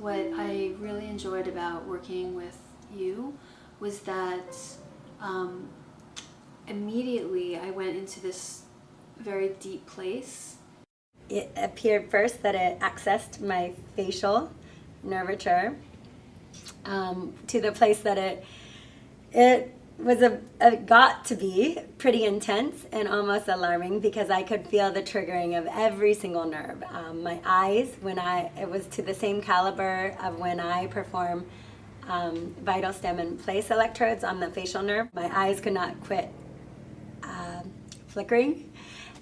what I really enjoyed about working with you was that immediately I went into this very deep place. It appeared first that it accessed my facial nervature to the place that it was got to be pretty intense and almost alarming, because I could feel the triggering of every single nerve. My eyes, it was to the same caliber of when I perform vital stem and place electrodes on the facial nerve. My eyes could not quit flickering,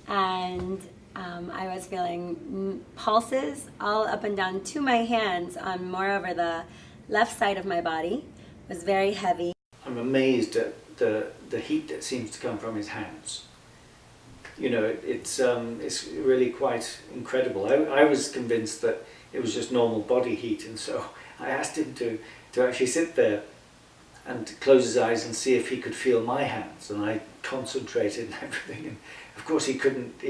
and I was feeling pulses all up and down to my hands on moreover the left side of my body. It was very heavy. I'm amazed at the heat that seems to come from his hands. You know, it's really quite incredible. I was convinced that it was just normal body heat, and so I asked him to actually sit there and close his eyes and see if he could feel my hands, and I concentrated and everything, and of course he couldn't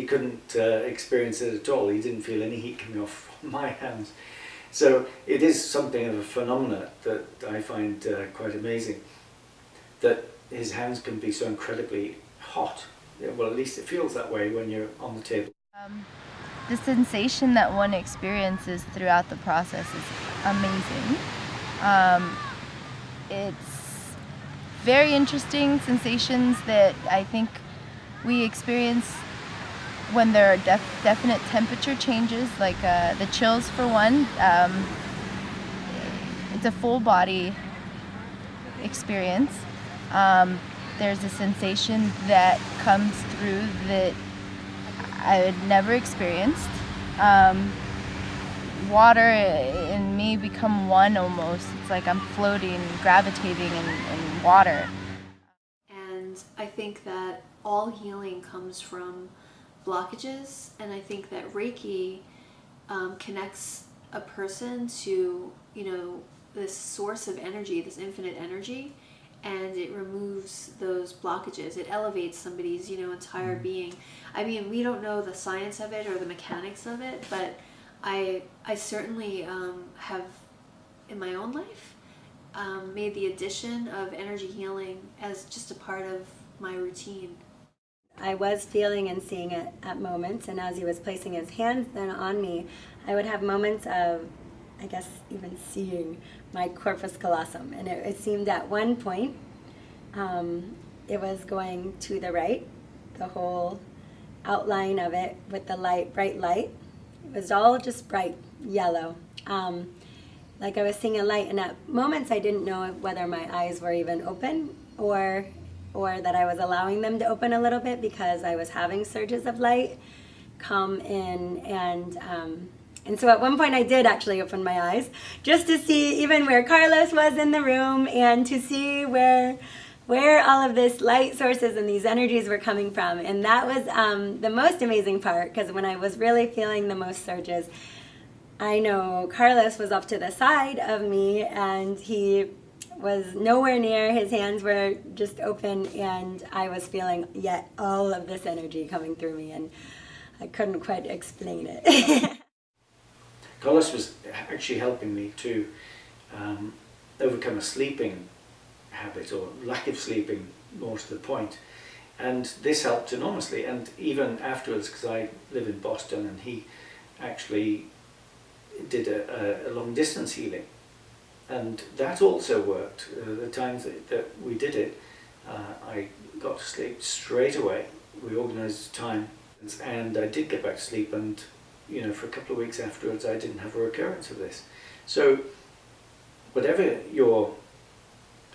experience it at all. He didn't feel any heat coming off my hands. So it is something of a phenomena that I find quite amazing, that his hands can be so incredibly hot. Yeah, well, at least it feels that way when you're on the table. The sensation that one experiences throughout the process is amazing. It's very interesting sensations that I think we experience when there are definite temperature changes, like the chills for one. It's a full body experience. There's a sensation that comes through that I had never experienced. Water and me become one almost. It's like I'm floating, gravitating in water. And I think that all healing comes from blockages, and I think that Reiki connects a person to, this source of energy, this infinite energy, and it removes those blockages. It elevates somebody's, entire being. I mean, we don't know the science of it or the mechanics of it, but I certainly have, in my own life, made the addition of energy healing as just a part of my routine. I was feeling and seeing it at moments, and as he was placing his hands then on me, I would have moments of, I guess, even seeing my corpus callosum. And it seemed at one point it was going to the right, the whole outline of it with the light, bright light. It was all just bright yellow. Like I was seeing a light, and at moments I didn't know whether my eyes were even open or that I was allowing them to open a little bit, because I was having surges of light come in, and so at one point I did actually open my eyes just to see even where Carlos was in the room, and to see where all of this light sources and these energies were coming from. And that was the most amazing part, because when I was really feeling the most surges, I know Carlos was off to the side of me, and he was nowhere near. His hands were just open, and I was feeling yet all of this energy coming through me, and I couldn't quite explain it. Carlos was actually helping me to overcome a sleeping habit, or lack of sleeping more to the point, and this helped enormously. And even afterwards, because I live in Boston, and he actually did a long distance healing, and that also worked. The times that we did it, I got to sleep straight away. We organised time, and I did get back to sleep, and for a couple of weeks afterwards I didn't have a recurrence of this. So whatever your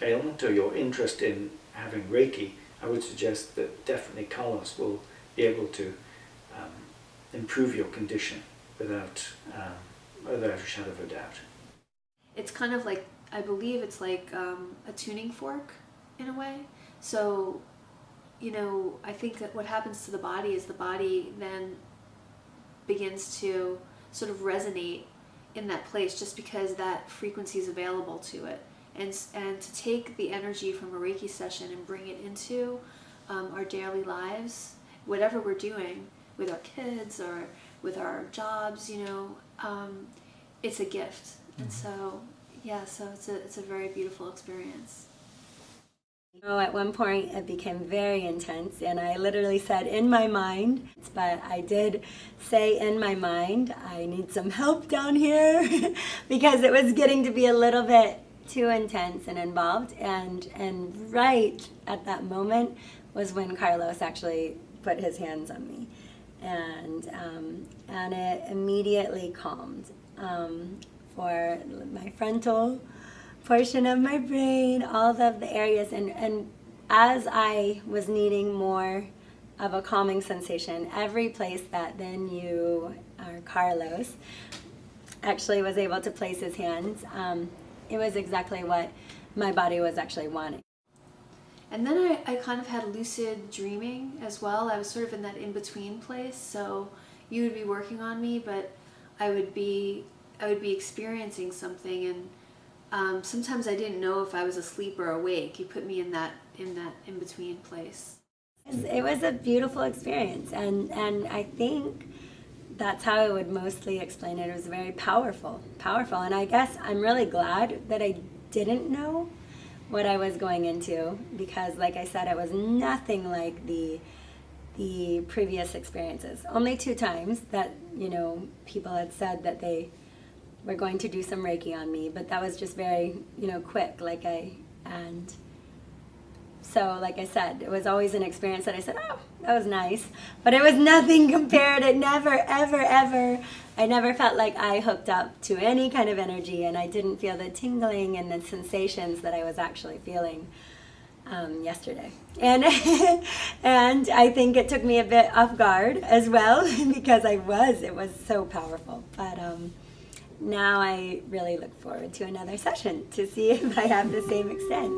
ailment or your interest in having Reiki, I would suggest that definitely Carlos will be able to improve your condition without a shadow of a doubt. It's kind of like, I believe it's like a tuning fork in a way. So, I think that what happens to the body is the body then begins to sort of resonate in that place, just because that frequency is available to it. And to take the energy from a Reiki session and bring it into our daily lives, whatever we're doing with our kids or with our jobs, it's a gift. And so, yeah, so it's a very beautiful experience. At one point it became very intense, and I literally said in my mind, but I did say in my mind, I need some help down here because it was getting to be a little bit too intense and involved. And right at that moment was when Carlos actually put his hands on me, and it immediately calmed for my frontal portion of my brain, all of the areas, and as I was needing more of a calming sensation, every place that then you, or Carlos, actually was able to place his hands, it was exactly what my body was actually wanting. And then I kind of had lucid dreaming as well. I was sort of in that in-between place, so you would be working on me, but I would be experiencing something, and sometimes I didn't know if I was asleep or awake. You put me in that in-between place. It was a beautiful experience, and I think that's how I would mostly explain it. It was very powerful, and I guess I'm really glad that I didn't know what I was going into, because like I said, it was nothing like the previous experiences. Only 2 times that, people had said that they were going to do some Reiki on me, but that was just very, quick. And so, like I said, it was always an experience that I said, oh, that was nice. But it was nothing compared. It never, ever, ever, I never felt like I hooked up to any kind of energy, and I didn't feel the tingling and the sensations that I was actually feeling yesterday. And and I think it took me a bit off guard as well, because it was so powerful. But now I really look forward to another session to see if I have the same extent.